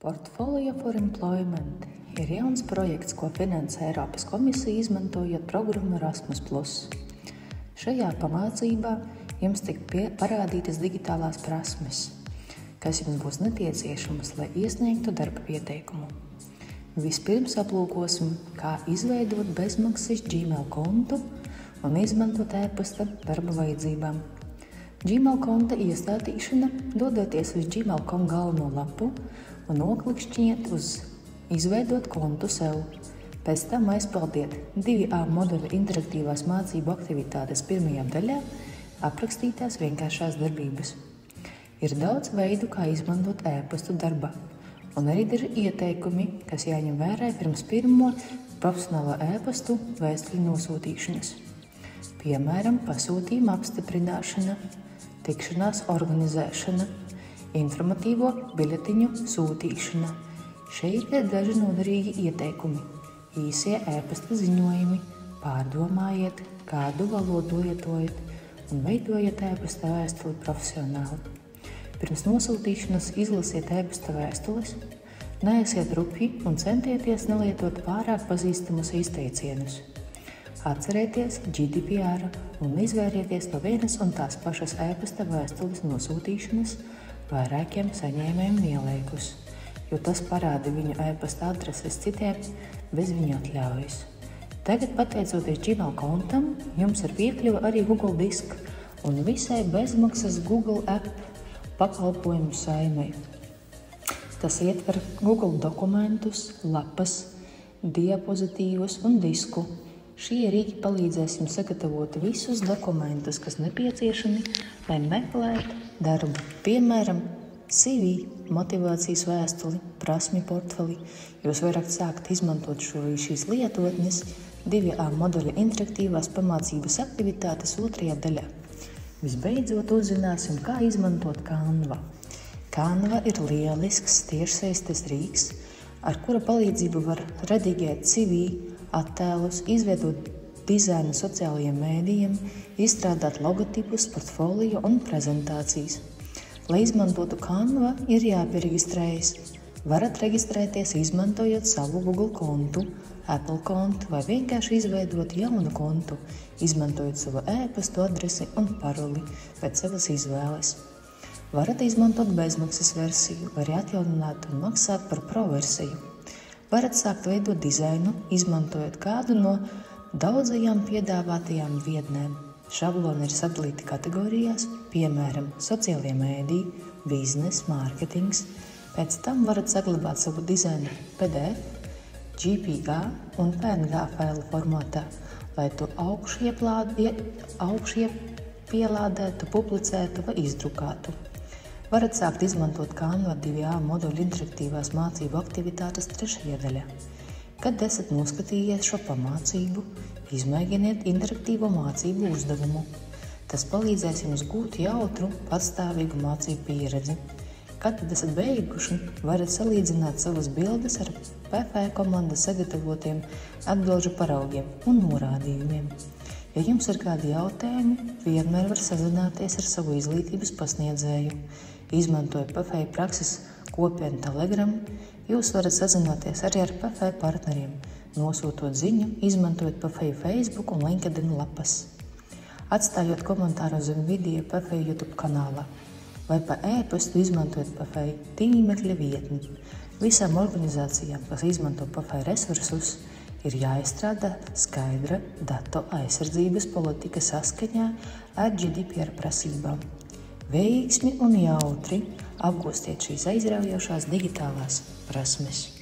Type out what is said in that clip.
Portfolio for Employment ir jauns projekts, ko finansē Eiropas komisija, izmantojot programmu Erasmus+. Šajā pamācībā jums tiek parādītas digitālās prasmes, kas jums būs nepieciešamas, lai iesniegtu darba pieteikumu. Vispirms aplūkosim, kā izveidot bezmaksas Gmail kontu un izmantot e-pasta darba vajadzībām. Gmail konta iestādīšana dodoties uz gmail.com galveno lapu un noklikšķiniet uz izveidot kontu sev. Pēc tam aizpildiet 2A moduļa interaktīvās mācību aktivitātes pirmajā daļā aprakstītās vienkāršās darbības. Ir daudz veidu, kā izmantot e-pastu darbā, un arī ir ieteikumi, kas jāņem vērā pirms pirmo profesionālo e-pastu vēstuļu nosūtīšanas. Piemēram, pasūtījuma apstiprināšana, tikšanās organizēšana, informatīvo biļetiņu sūtīšana. Šeit ir daži noderīgi ieteikumi. Īsie e-pasta ziņojumi, pārdomājiet, kādu valodu lietojat un veidojiet e-pasta vēstuli profesionāli. Pirms nosūtīšanas izlasiet e-pasta vēstules, neesiet rupji un centieties nelietot pārāk pazīstamus izteicienus. Atcerieties GDPR un izvairieties no vienas un tās pašas e-pasta vēstules nosūtīšanas vairākiem saņēmējiem vienlaikus, jo tas parāda viņu e-pasta adreses citiem bez viņu atļaujas. Tagad, pateicoties Gmail kontam, jums ir piekļuva arī Google Disk un visai bezmaksas Google App pakalpojumu saimei. Tas ietver Google dokumentus, lapas, diapozitīvus un disku. Šie rīki palīdzēs jums sagatavot visus dokumentus, kas nepieciešami, lai meklētu darbu. Piemēram, CV, motivācijas vēstuli, prasmi portfeli. Jūs varat sākt izmantot šīs lietotnes 2A moduļa interaktīvās pamācības aktivitātes 2. daļā. Visbeidzot uzzināsim, kā izmantot Canva. Canva ir lielisks tiešsaistes rīks, ar kura palīdzību var redigēt CV, attēlus, izveidot dizainu sociālajiem mēdījiem, izstrādāt logotipus, portfolio un prezentācijas. Lai izmantotu Canva, ir jāpiereģistrējas. Varat reģistrēties, izmantojot savu Google kontu, Apple kontu vai vienkārši izveidot jaunu kontu, izmantojot savu e-pastu adresi un paroli pēc savas izvēles. Varat izmantot bezmaksas versiju, var atjaunināt un maksāt par pro versiju. Varat sākt veidot dizainu, izmantojot kādu no daudzajām piedāvātajām vietnēm. Šabloni ir sadalīti kategorijās, piemēram, sociālie mēdīji, bizness, mārketings. Pēc tam varat saglabāt savu dizainu PDF, JPG un PNG failu formātā, lai to augšiepielādētu, publicētu vai izdrukātu. Varat sākt izmantot Canva 2A moduļu interaktīvās mācību aktivitātes 3. daļā. Kad esat noskatījies šo pamācību, izmēģiniet interaktīvo mācību uzdevumu. Tas palīdzēs jums gūt jautru, patstāvīgu mācību pieredzi. Kad esat beiguši, varat salīdzināt savas bildes ar PFE komandas sagatavotiem atbilžu paraugiem un norādījumiem. Ja jums ir kādi jautājumi, vienmēr var sazināties ar savu izglītības pasniedzēju. Izmantojot PFE prakses kopienu Telegram, jūs varat sazināties arī ar PFE partneriem, nosūtot ziņu, izmantojot PFE Facebook un LinkedIn lapas. Atstājot komentāru zem video PFE YouTube kanālā vai pa e-pastu izmantojot PFE tīmekļa vietni. Visām organizācijām, kas izmanto PFE resursus, ir jāizstrādā skaidra datu aizsardzības politika saskaņā ar GDPR prasībām. Veiksmi un jautri apgūstiet šīs aizraujošās digitālās prasmes.